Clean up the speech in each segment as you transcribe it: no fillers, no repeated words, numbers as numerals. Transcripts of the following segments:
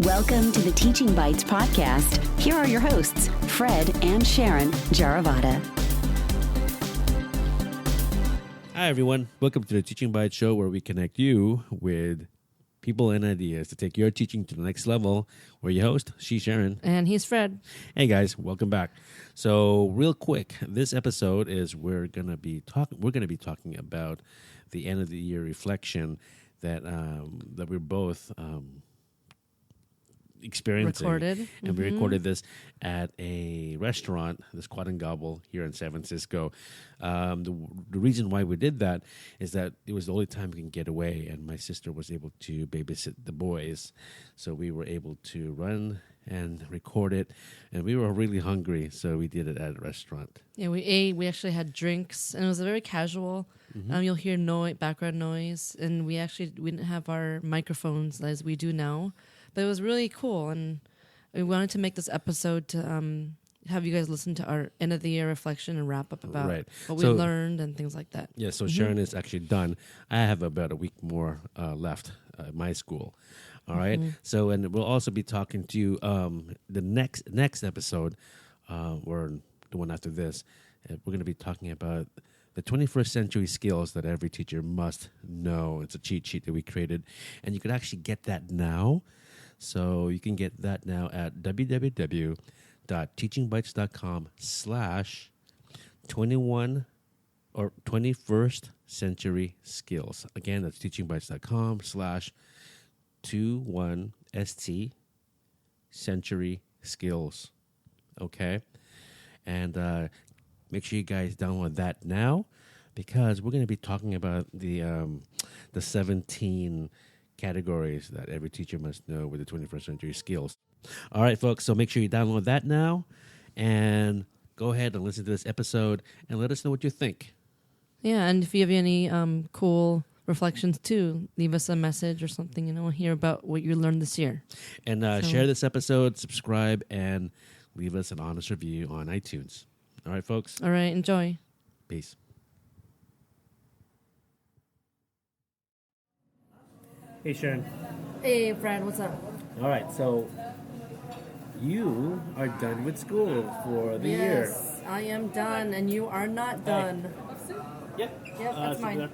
Welcome to the Teaching Bites podcast. Here are your hosts, Fred and Sharon Jaravada. Hi, everyone. Welcome to the Teaching Bites show where we connect you with people and ideas to take your teaching to the next level. We're your host, she's Sharon. And he's Fred. Hey, guys. Welcome back. So, real quick, this episode is we're going to be talking about the end of the year reflection that we're both experiencing. Recorded. And we recorded this at a restaurant, the Squat and Gobble here in San Francisco. The reason why we did that is that it was the only time we can get away, and my sister was able to babysit the boys. So we were able to run and record it, and we were really hungry, so we did it at a restaurant. Yeah, we ate. We actually had drinks, and it was very casual. You'll hear background noise, and we didn't have our microphones as we do now. But it was really cool, and we wanted to make this episode to have you guys listen to our end of the year reflection and wrap up about what we learned and things like that. Yeah, so Sharon is actually done. I have about a week more left at my school. All right. So, and we'll also be talking to you the next episode, or the one after this. We're going to be talking about the 21st century skills that every teacher must know. It's a cheat sheet that we created, and you can actually get that now. So you can get that now at www.teachingbites.com/21 or 21st century skills. Again, that's teachingbites.com/21st century skills. Okay? And make sure you guys download that now, because we're going to be talking about the 17 categories that every teacher must know with the 21st century skills. All right, folks, so make sure you download that now and go ahead and listen to this episode and let us know what you think. Yeah, and if you have any cool reflections too, leave us a message or something, hear about what you learned this year. And share this episode, subscribe, and leave us an honest review on iTunes. All right, folks? All right, enjoy. Peace. Hey, Sharon. Hey, Fred, what's up? All right, so you are done with school for the year. Yes, I am done, and you are not done. Yep. Yep, that's mine.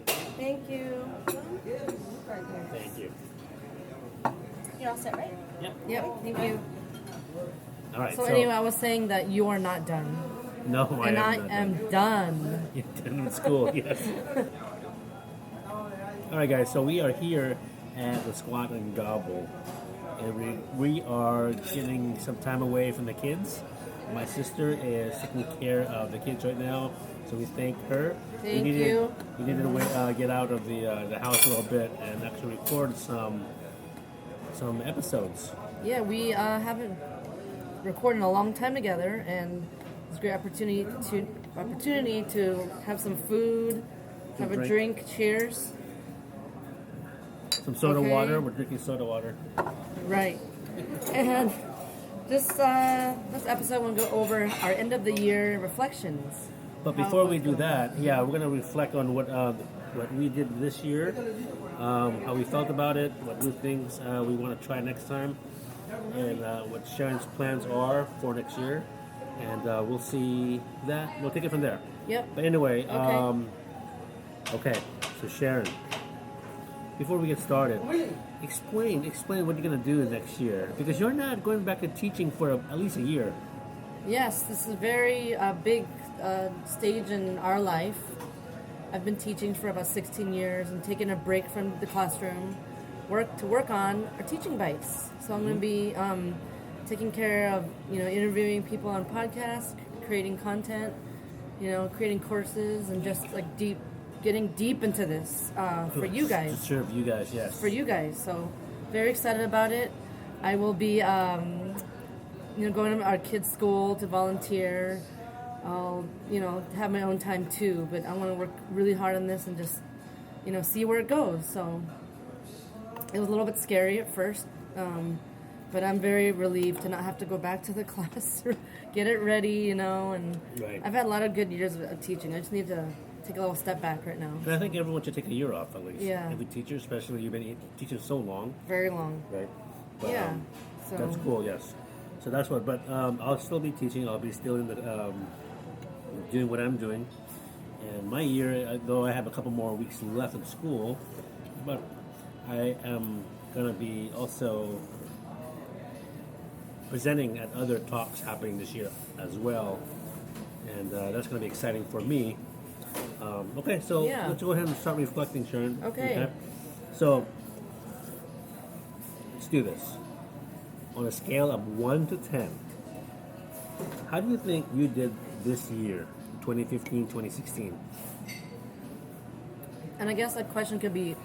Thank you. Thank you. You're all set, right? Yep, thank you. All right. So anyway, I was saying that you are not done. No, And I not am done. You're done with school, yes. All right, guys, so we are here at the Squat and Gobble, and we are getting some time away from the kids. My sister is taking care of the kids right now, so we thank her. Thank you. We needed to get out of the house a little bit and actually record some episodes. Yeah, we haven't recorded in a long time together, and it's a great opportunity to have some food, have a drink. Cheers. Some soda water. We're drinking soda water. Right. And this episode we'll go over our end of the year reflections. But before we do that, we're going to reflect on what we did this year, how we felt about it, what new things we want to try next time, and what Sharon's plans are for next year. And we'll see that. We'll take it from there. Yep. But anyway, Okay. So Sharon, before we get started, explain what you're going to do next year, because you're not going back to teaching for at least a year. Yes, this is a very big stage in our life. I've been teaching for about 16 years and taking a break from the classroom, work on our teaching bites. So I'm going to be taking care of interviewing people on podcasts, creating content, creating courses, and just getting deep into this for you guys. To serve you guys, yes. For you guys. So very excited about it. I will be going to our kids' school to volunteer. I'll have my own time too, but I want to work really hard on this and just see where it goes. So it was a little bit scary at first, but I'm very relieved to not have to go back to the class or get it ready, and right. I've had a lot of good years of teaching. I just need to take a little step back right now. And I think everyone should take a year off at least. Yeah. Every teacher, especially when you've been teaching so long. Very long. Right. But, Yeah. So that's cool. Yes. So that's what. But I'll still be teaching. I'll be still in the doing what I'm doing. And my year, though I have a couple more weeks left of school, but I am gonna be also presenting at other talks happening this year as well, and that's going to be exciting for me. Okay, so Yeah. let's go ahead and start reflecting, Sharon. Okay. So let's do this. On a scale of 1 to 10, how do you think you did this year, 2015, 2016? And I guess that question could be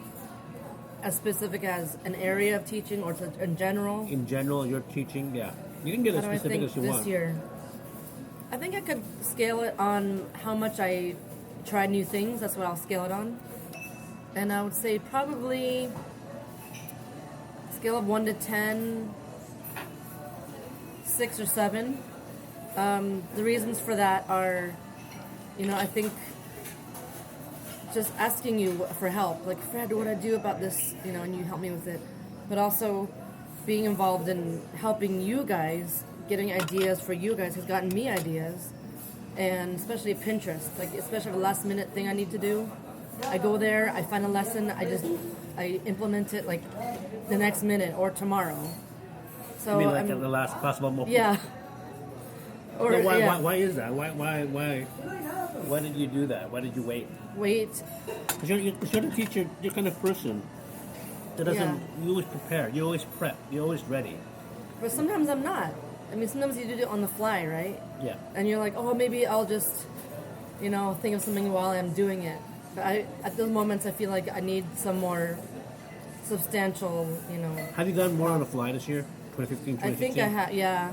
as specific as an area of teaching or in general. In general, you're teaching, yeah. You can get as How do I specific think as you this want. year? I think I could scale it on how much I tried new things. That's what I'll scale it on. And I would say probably scale of 1 to 10, 6 or 7. The reasons for that are, I think just asking you for help. Like, Fred, what do I do about this? And you help me with it. But also being involved in helping you guys, getting ideas for you guys has gotten me ideas. And especially Pinterest, like especially the last minute thing I need to do. I go there, I find a lesson, I implement it like the next minute or tomorrow. So I mean, like at the last possible moment. yeah. Or Yeah, why is that? Why did you do that? Why did you wait? Wait. Because you're the teacher, you're kind of person that doesn't, you always prepare, you always prep, you're always ready. But sometimes I'm not. I mean, sometimes you do it on the fly, right? Yeah. And you're like, oh, maybe I'll just, think of something while I'm doing it. But at those moments, I feel like I need some more substantial, Have you done more on the fly this year? 2015, I 2016? think I have, yeah.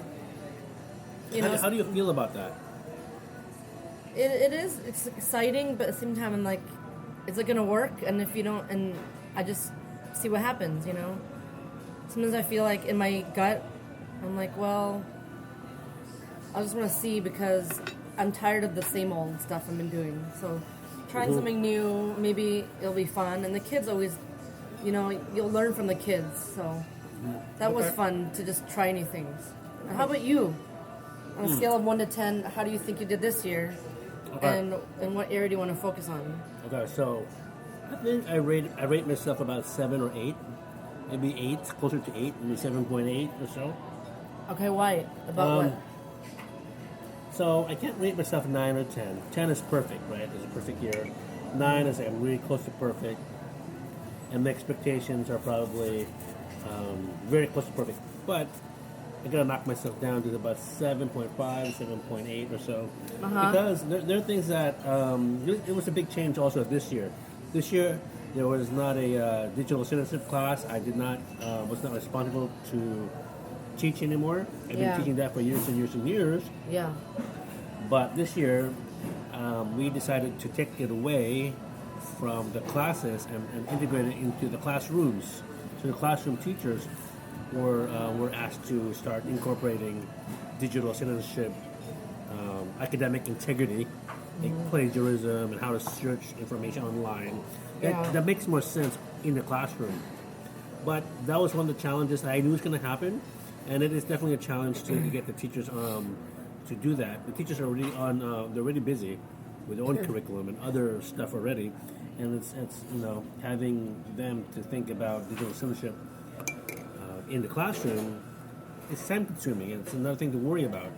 How do you feel about that? It's exciting, but at the same time, I'm like, is it going to work? And if you don't, and I just see what happens, Sometimes I feel like in my gut, I'm like, well, I just want to see because I'm tired of the same old stuff I've been doing. So trying something new, maybe it'll be fun. And the kids always, you'll learn from the kids. So that was fun to just try new things. And how about you? On a scale of 1 to 10, how do you think you did this year? Okay. And what area do you want to focus on? Okay, so I think I rate myself about 7 or 8. Maybe 8, closer to 8, maybe 7.8 or so. Okay, why? About what? So I can't rate myself 9 or 10. 10 is perfect, right? It's a perfect year. 9 is I'm really close to perfect. And my expectations are probably very close to perfect. But I gotta knock myself down to about 7.5, 7.8 or so. Because there are things that, it was a big change also this year. This year, there was not a digital citizenship class. I was not responsible to teach anymore. I've been teaching that for years and years and years. Yeah. But this year, we decided to take it away from the classes and integrate it into the classrooms. So the classroom teachers were asked to start incorporating digital citizenship, academic integrity, like plagiarism, and how to search information online. That makes more sense in the classroom. But that was one of the challenges that I knew was going to happen, and it is definitely a challenge to get the teachers to do that. The teachers are already they're already busy with their own curriculum and other stuff already, and it's having them to think about digital citizenship in the classroom, it's time consuming, and it's another thing to worry about.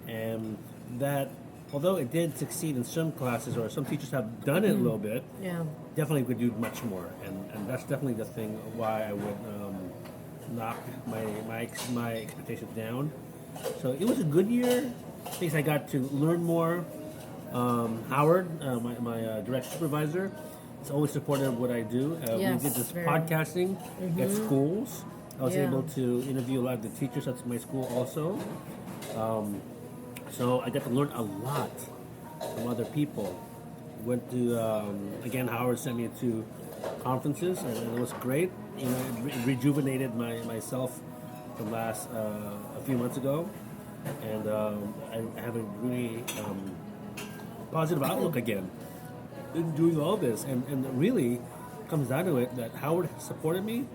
And that, although it did succeed in some classes, or some teachers have done it a little bit, definitely could do much more. And that's definitely the thing why I would knock my expectations down. So it was a good year. Things I got to learn more. Howard, my direct supervisor, is always supportive of what I do. We did this podcasting at schools. I was able to interview a lot of the teachers at my school also. So I got to learn a lot from other people. Went to, again, Howard sent me to conferences, and it was great. It rejuvenated myself from last, a few months ago. And I have a really positive outlook again in doing all this. And really comes down to it that Howard supported me.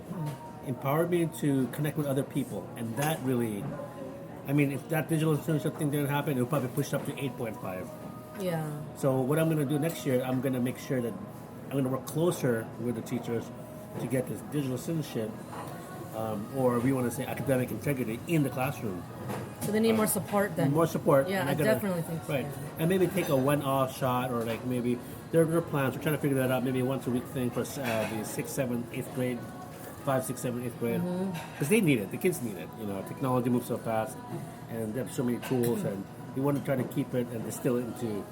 empowered me to connect with other people, and that really, I mean, if that digital citizenship thing didn't happen, it would probably push up to 8.5. Yeah. So what I'm going to do next year, I'm going to make sure that I'm going to work closer with the teachers to get this digital citizenship, or we want to say academic integrity in the classroom. So they need more support then. More support. Yeah, and I gotta- definitely think so. Right. And maybe take a one-off shot, or like maybe there are plans. We're trying to figure that out. Maybe a once-a-week thing for the 6th, 7th, 8th grade, 5, 6, 7, 8th grade, because they need it. The kids need it. You know, technology moves so fast, and they have so many tools, and we want to try to keep it and distill it into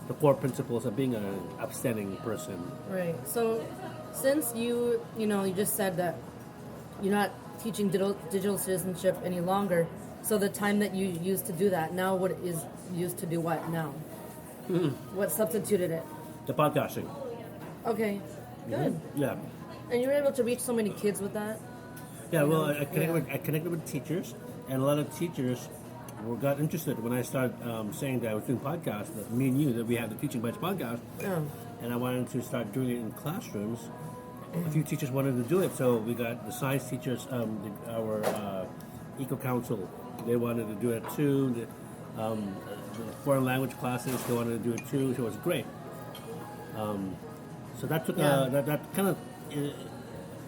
the core principles of being an upstanding person. Right. So since you just said that you're not teaching digital citizenship any longer, so the time that you used to do that, now what is used to do what now? What substituted it? The podcasting. Okay, good. Yeah. And you were able to reach so many kids with that? Yeah, well, I connected with teachers, and a lot of teachers got interested when I started saying that I was doing podcasts, that me and you, that we have the Teaching Bites podcast, and I wanted to start doing it in classrooms. A few teachers wanted to do it, so we got the science teachers, our Eco Council, they wanted to do it too. The foreign language classes, they wanted to do it too, so it was great. So that took that kind of,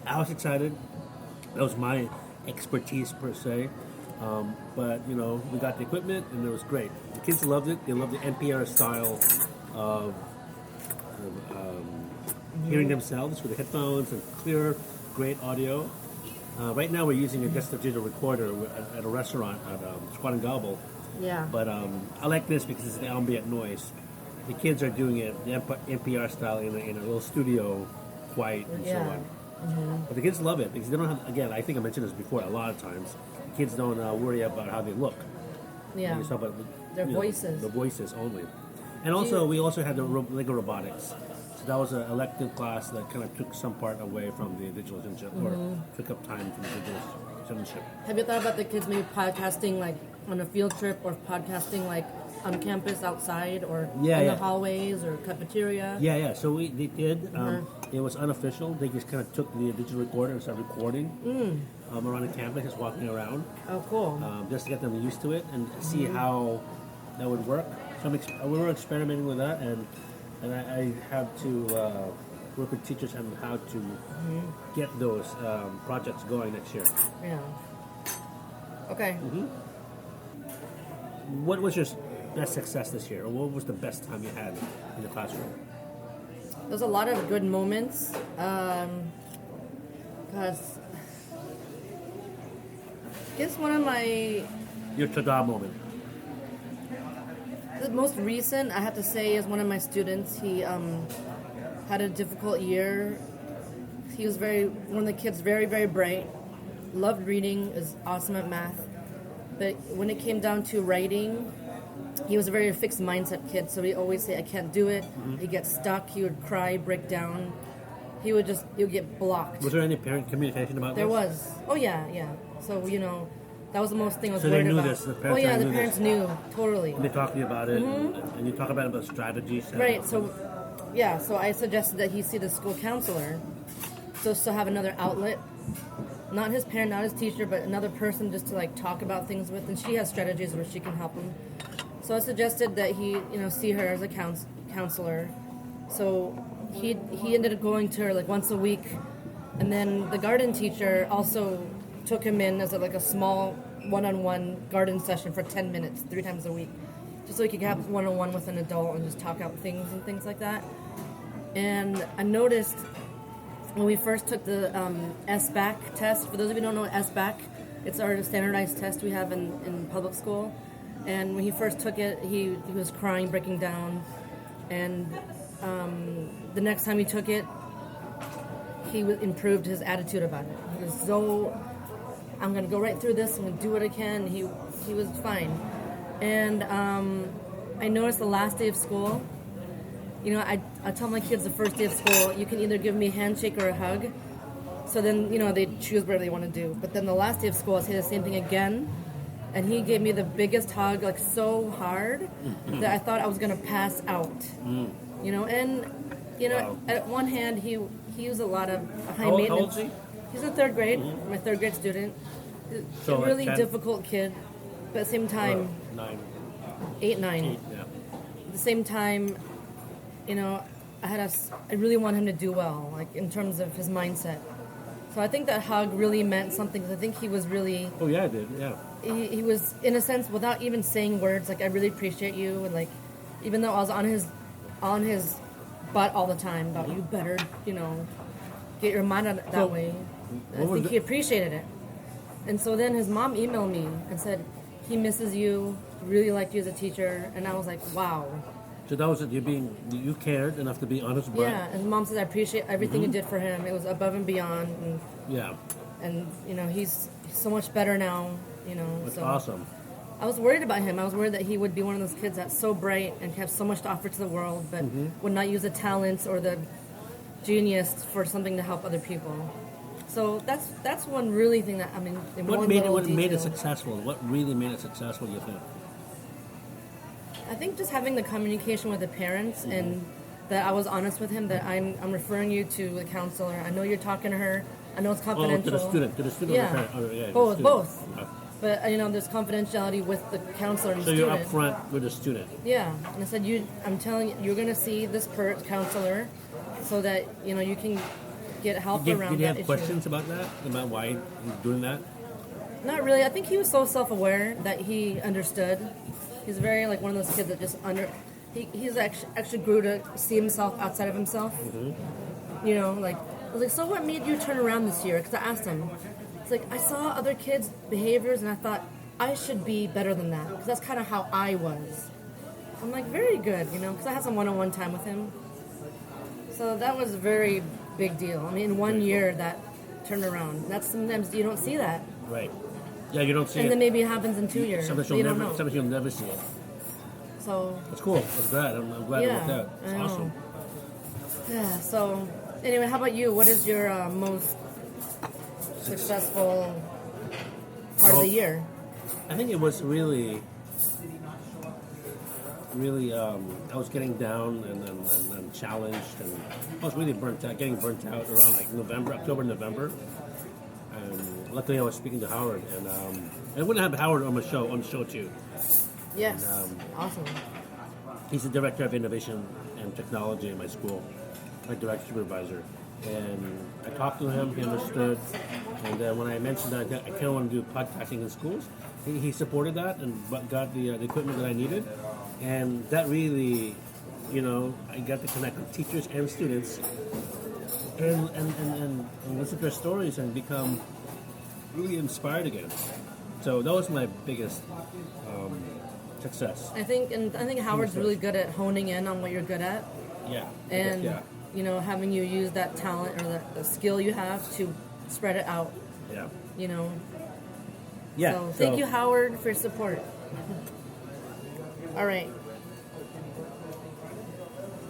I was excited. That was my expertise per se. But you know, we got the equipment and it was great. The kids loved it. They loved the NPR style of hearing themselves with the headphones and clear, great audio. Right now we're using just a digital recorder at a restaurant at Squat and Gobble. Yeah. But I like this because it's the ambient noise. The kids are doing it the NPR style in a little studio, quiet and so on. But the kids love it because they don't have, again, I think I mentioned this before, a lot of times, the kids don't worry about how they look. Yeah. You talk about Their voices. The voices only. And also, we also had the Lego robotics. So that was an elective class that kind of took some part away from the digital citizenship, or took up time from the digital citizenship. Have you thought about the kids maybe podcasting like on a field trip, or podcasting like on campus outside, or in the hallways or cafeteria? Yeah. So they did. It was unofficial. They just kind of took the digital recorder and started recording around the campus, just walking around. Oh, cool. Just to get them used to it and see how that would work. So we were experimenting with that, and I had to work with teachers on how to get those projects going next year. Yeah. Okay. What was your best success this year, or what was the best time you had in the classroom? There's a lot of good moments, because I guess one of my Your ta-da moment. the most recent, I have to say, is one of my students. He had a difficult year. He was one of the kids, very, very bright, loved reading, is awesome at math. But when it came down to writing, he was a very fixed mindset kid, so he'd always say, I can't do it. He'd get stuck, he would cry, break down. He would get blocked. Was there any parent communication about There this? was. Oh, yeah. So, that was the most thing I was So they worried knew about. this, the parents the knew parents this. knew, totally. And they talk to you about it, and you talk about strategies. Right, so I suggested that he see the school counselor, just to have another outlet. Not his parent, not his teacher, but another person just to like talk about things with, and she has strategies where she can help him. So I suggested that he, see her as a counselor. So he ended up going to her like once a week, and then the garden teacher also took him in as a small one-on-one garden session for 10 minutes, 3 times a week, just so he could have one-on-one with an adult and just talk out things and things like that. And I noticed when we first took the SBAC test, for those of you who don't know what SBAC, it's our standardized test we have in public school. And when he first took it, he was crying, breaking down. And the next time he took it, he improved his attitude about it. He was so, I'm going to go right through this, I'm going to do what I can. He was fine. And I noticed the last day of school, I tell my kids the first day of school, you can either give me a handshake or a hug. So then, they choose whatever they want to do. But then the last day of school, I say the same thing again. And he gave me the biggest hug, so hard that I thought I was going to pass out. Wow. At one hand, he used a lot of high How old maintenance. is he? He's in third grade. My third grade student. So, a really like 10? difficult kid, but at the same time, 9, 8, 9. 8, yeah. At the same time, you know, I really want him to do well, like in terms of his mindset. So I think that hug really meant something. 'Cause I think he was really. Oh yeah, I did. Yeah. He was, in a sense, without even saying words, like, I really appreciate you, and like, even though I was on his butt all the time about you better, you know, get your mind on it that way. I think he appreciated it. And so then his mom emailed me and said he misses you, really liked you as a teacher, and I was like, wow. So that was it. You cared enough to be honest about. Yeah, and his mom says I appreciate everything you did for him. It was above and beyond, and Yeah. and you know he's so much better now. You know, That's so awesome. I was worried about him. I was worried that he would be one of those kids that's so bright and have so much to offer to the world, but would not use the talents or the genius for something to help other people. So that's one really thing that, I mean, in What one made it? little What made it detail. successful? What really made it successful? You think? I think just having the communication with the parents and that I was honest with him, that I'm referring you to a counselor. I know you're talking to her. I know it's confidential. Oh, to the student. Yeah. Or the parent. Oh, yeah, Both. the student. Both. Okay. But you know, there's confidentiality with the counselor and So the you're student. upfront with the student. Yeah, and I said, I'm telling you, you're going to see this counselor, so that you know you can get help around Did you that have issue. questions about that? About why he's doing that? Not really. I think he was so self-aware that he understood. He's very like one of those kids that just He's actually grew to see himself outside of himself. You know, like I was like, so what made you turn around this year? Because I asked him. It's like I saw other kids' behaviors and I thought I should be better than that because that's kind of how I was. I'm like, very good, you know, because I had some one-on-one time with him. So that was a very big deal. I mean, in one year that turned around. That's sometimes you don't see that. Right. Yeah, you don't see And it. then maybe it happens in 2 years. Sometimes but you don't know. you'll never see it. So That's cool. That's glad. I'm glad Yeah, about that. It's I know. awesome. yeah. So anyway, how about you? What is your most successful part of the year? I think it was really, I was getting down and challenged, and I was really getting burnt out around like October, November. And luckily, I was speaking to Howard, and I wouldn't have Howard on the show too. Yes. And, Awesome. He's the director of innovation and technology in my school, my direct supervisor. And I talked to him, he understood. And when I mentioned that I kind of want to do podcasting in schools, he supported that and got the equipment that I needed. And that really, you know, I got to connect with teachers and students and listen to their stories and become really inspired again. So that was my biggest success. I think Howard's really good at honing in on what you're good at, Yeah. and Yeah. you know, having you use that talent or the skill you have to spread it out. Yeah. You know. Yeah. So thank you, Howard, for your support. All right.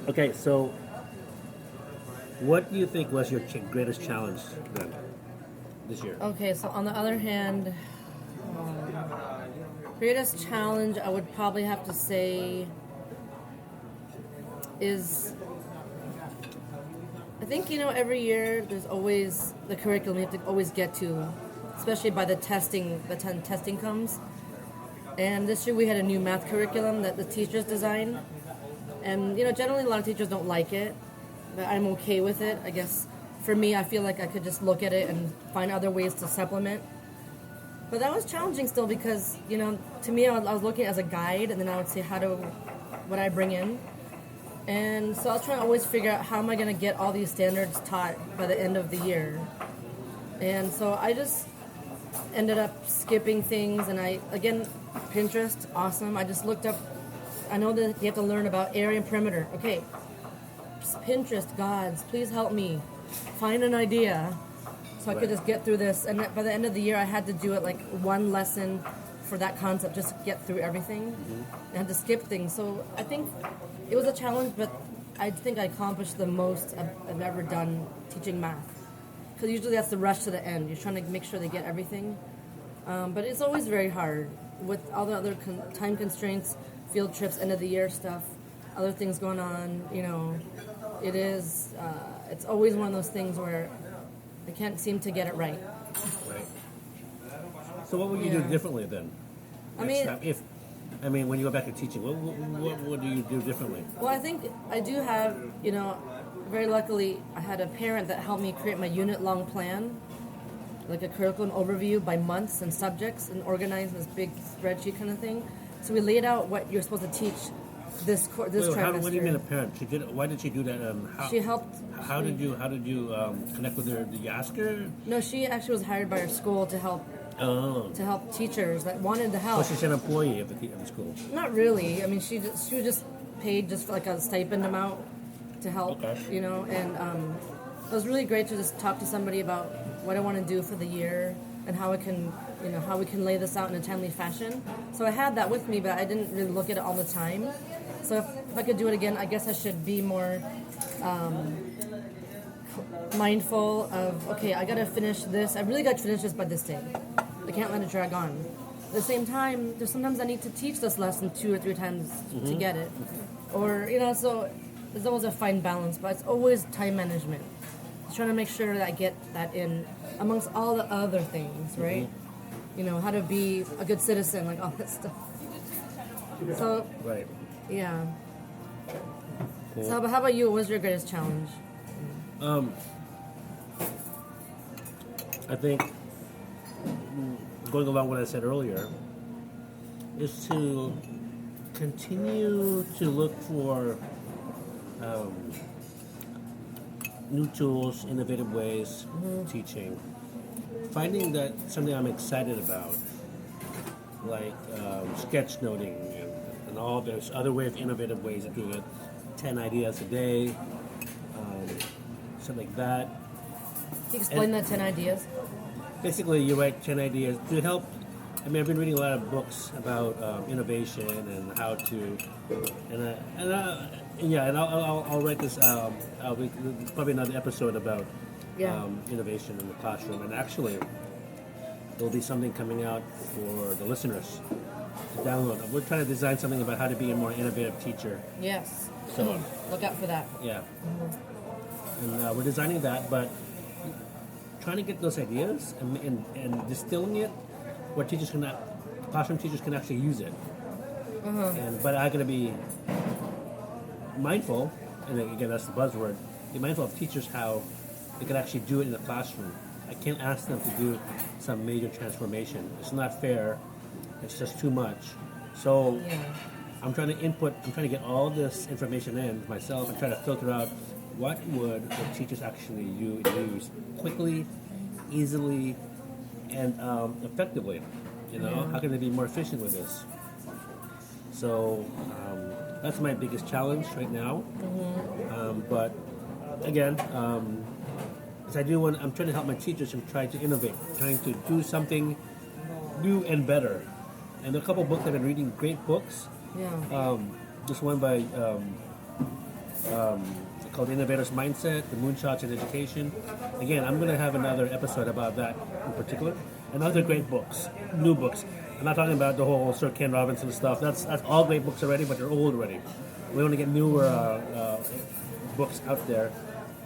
Okay, so what do you think was your greatest challenge then this year? Okay, so on the other hand, greatest challenge I would probably have to say is, I think, you know, every year there's always the curriculum you have to always get to, especially by the testing, the time testing comes. And this year we had a new math curriculum that the teachers designed. And, you know, generally a lot of teachers don't like it, but I'm okay with it. I guess for me, I feel like I could just look at it and find other ways to supplement. But that was challenging still because, you know, to me, I was looking as a guide, and then I would say, what I bring in. And so I was trying to always figure out how am I going to get all these standards taught by the end of the year. And so I just ended up skipping things, and again, Pinterest, awesome. I just looked up, I know that you have to learn about area and perimeter. Okay, Pinterest, gods, please help me find an idea so I could just get through this. And by the end of the year, I had to do it like one lesson for that concept, just to get through everything. I had to skip things. So I think it was a challenge, but I think I accomplished the most I've ever done teaching math. Because usually that's the rush to the end. You're trying to make sure they get everything. But it's always very hard with all the other time constraints, field trips, end of the year stuff, other things going on. You know, it is. It's always one of those things where I can't seem to get it right. Right. So what would you do differently then? I Next mean, time? When you go back to teaching, what do you do differently? well, I think I do have, very luckily, I had a parent that helped me create my unit-long plan, like a curriculum overview by months and subjects, and organize this big spreadsheet kind of thing. So we laid out what you're supposed to teach this trimester. What do you mean a parent? Why did she do that? She helped. How did you connect with her? Did you ask her? No, she actually was hired by her school to help Oh. teachers that wanted to help. So she's an employee of the school. Not really. I mean, she was just paid just for like a stipend amount to help. Okay. And it was really great to just talk to somebody about what I want to do for the year and how how we can lay this out in a timely fashion. So I had that with me, but I didn't really look at it all the time. So if I could do it again, I guess I should be more mindful of, okay, I got to finish this. I really got to finish this by this day. I can't let it drag on. At the same time, sometimes I need to teach this lesson 2 or 3 times to get it. Or, so there's always a fine balance, but it's always time management. Just trying to make sure that I get that in amongst all the other things, right? How to be a good citizen, like all that stuff. So, Right. yeah. Cool. So, but how about you? What was your greatest challenge? I think going along with what I said earlier is to continue to look for new tools, innovative ways of teaching. Finding that something I'm excited about, like sketchnoting and all there's other innovative ways of doing it. 10 ideas a day, something like that. Can you explain that 10 ideas? Basically, you write 10 ideas to help. I've been reading a lot of books about innovation and how to, and I'll write this. Probably another episode about innovation in the classroom, and actually, there'll be something coming out for the listeners to download. We're trying to design something about how to be a more innovative teacher. Yes. So Look out for that. yeah, and we're designing that, but trying to get those ideas and distilling it where classroom teachers can actually use it. But I'm going to be mindful, and again that's the buzzword, be mindful of teachers how they can actually do it in the classroom. I can't ask them to do some major transformation. It's not fair. It's just too much. So I'm trying to get all this information in myself and try to filter out what would the teachers actually use quickly, easily, and effectively. How can they be more efficient with this? So that's my biggest challenge right now. But again, as I'm trying to help my teachers and try to innovate, trying to do something new and better. And there are a couple books I've been reading, great books. Yeah. This one by called The Innovator's Mindset, The Moonshots in Education. Again, I'm going to have another episode about that in particular. And other great books, new books. I'm not talking about the whole Sir Ken Robinson stuff. That's all great books already, but they're old already. We want to get newer books out there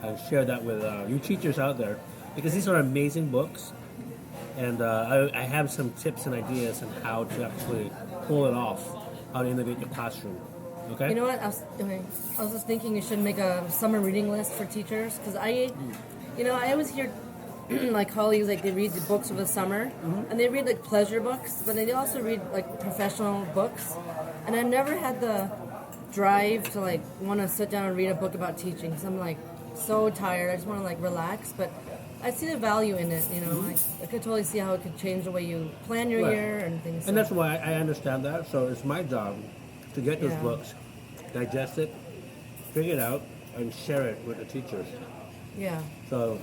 and share that with you teachers out there, because these are amazing books. And I have some tips and ideas on how to actually pull it off, how to innovate your classroom. Okay? You know what? I was just thinking you should make a summer reading list for teachers, because I always hear my colleagues, like, they read the books over the summer, and they read like pleasure books, but they also read like professional books. And I never had the drive to like want to sit down and read a book about teaching, because I'm like so tired. I just want to like relax, but I see the value in it. I could totally see how it could change the way you plan your year and things. And that's why I understand that. So it's my job to get those books, digest it, figure it out, and share it with the teachers. Yeah. So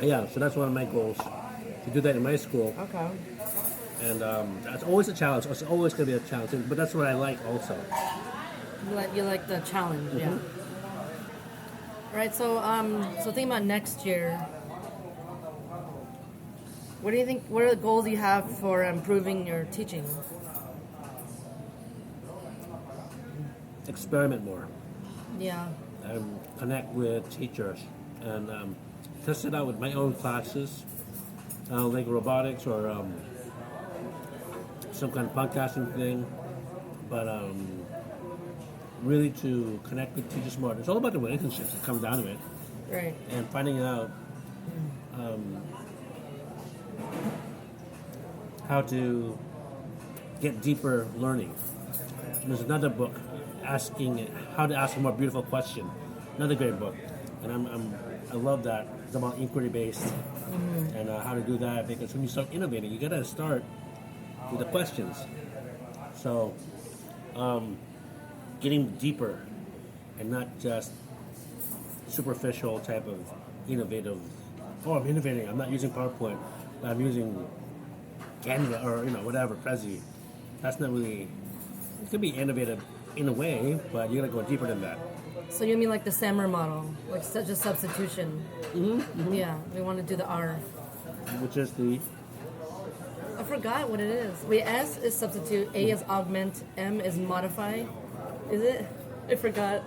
so that's one of my goals, to do that in my school. Okay. And that's always a challenge. It's always going to be a challenge, but that's what I like also. You like the challenge, yeah. All right, so think about next year. What do you think? What are the goals you have for improving your teaching? Experiment more. Yeah. Connect with teachers and test it out with my own classes, like robotics or some kind of podcasting thing. But really to connect with teachers more. It's all about the relationships that comes down to it. Right. And finding out how to get deeper learning. There's another book asking how to ask a more beautiful question. Another great book, and I love that. It's about inquiry based and how to do that, because when you start innovating, you gotta start with the questions. So, getting deeper and not just superficial type of innovative. Oh, I'm innovating. I'm not using PowerPoint. I'm using Canva or whatever Prezi. That's not really. It could be innovative in a way, but you gotta go deeper than that. So you mean like the SAMR model, like such a substitution? Yeah, we want to do the R. Which is the. I forgot what it is. Wait, S is substitute, A is augment, M is modify. Is it? I forgot.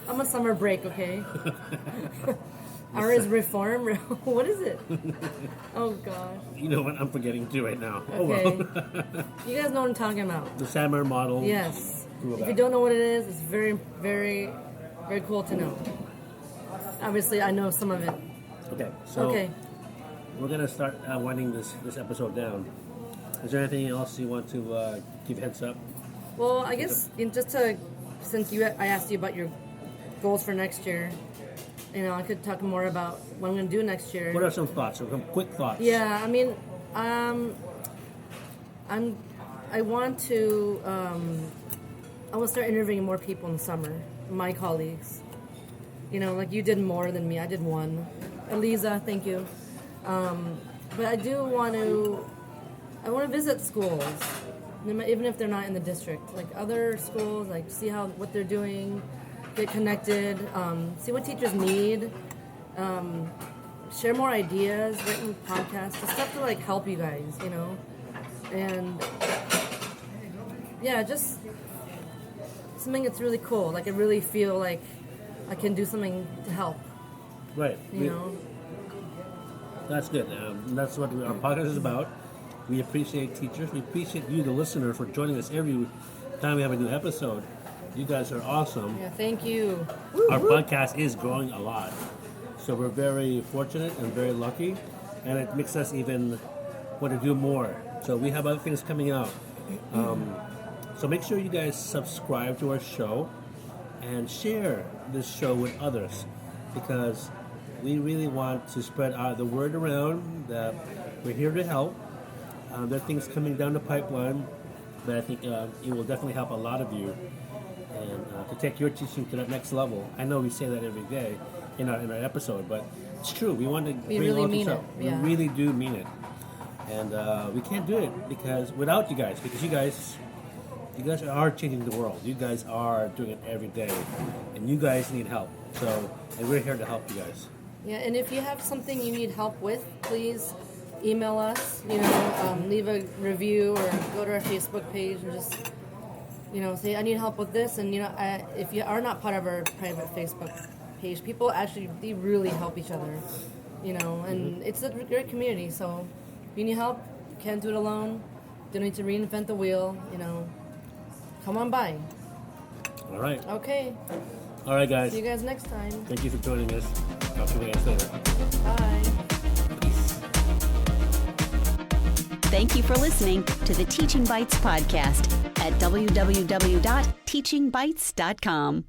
I'm on summer break, okay? R is reform. What is it? Oh gosh. You know what? I'm forgetting too right now. Okay. Oh well. You guys know what I'm talking about. The SAMR model. Yes. Cool. If you don't know what it is, it's very, very, very cool to know. Obviously, I know some of it. Okay. So Okay. we're gonna start winding this episode down. Is there anything else you want to give heads up? Well, I guess since I asked you about your goals for next year, I could talk more about what I'm going to do next year. What are some thoughts? Some quick thoughts. Yeah, I mean, I want to start interviewing more people in the summer, my colleagues. Like you did more than me. I did one. Eliza, thank you. But I do want to visit schools, even if they're not in the district, like other schools, like see what they're doing, get connected, see what teachers need, share more ideas, write more podcasts, the stuff to like help you guys, and yeah, just something that's really cool. Like I really feel like I can do something to help. Right. That's good. That's what our podcast is about. We appreciate teachers. We appreciate you, the listener, for joining us every time we have a new episode. You guys are awesome. Yeah, thank you. Our podcast is growing a lot. So we're very fortunate and very lucky. And it makes us even want to do more. So we have other things coming out. So make sure you guys subscribe to our show and share this show with others, because we really want to spread the word around that we're here to help. There are things coming down the pipeline that I think it will definitely help a lot of you, and to take your teaching to that next level. I know we say that every day in our episode, but it's true. We want to bring really all mean this it. up. Yeah. We really do mean it, and we can't do it without you guys, because you guys are changing the world. You guys are doing it every day, and you guys need help. And we're here to help you guys. Yeah, and if you have something you need help with, please email us, leave a review or go to our Facebook page and just, say, I need help with this. And, if you are not part of our private Facebook page, people actually, they really help each other, and it's a great community. So if you need help, you can't do it alone. Don't need to reinvent the wheel, come on by. All right. Okay. All right, guys. See you guys next time. Thank you for joining us. Talk to you guys later. Bye. Thank you for listening to the Teaching Bites podcast at www.teachingbites.com.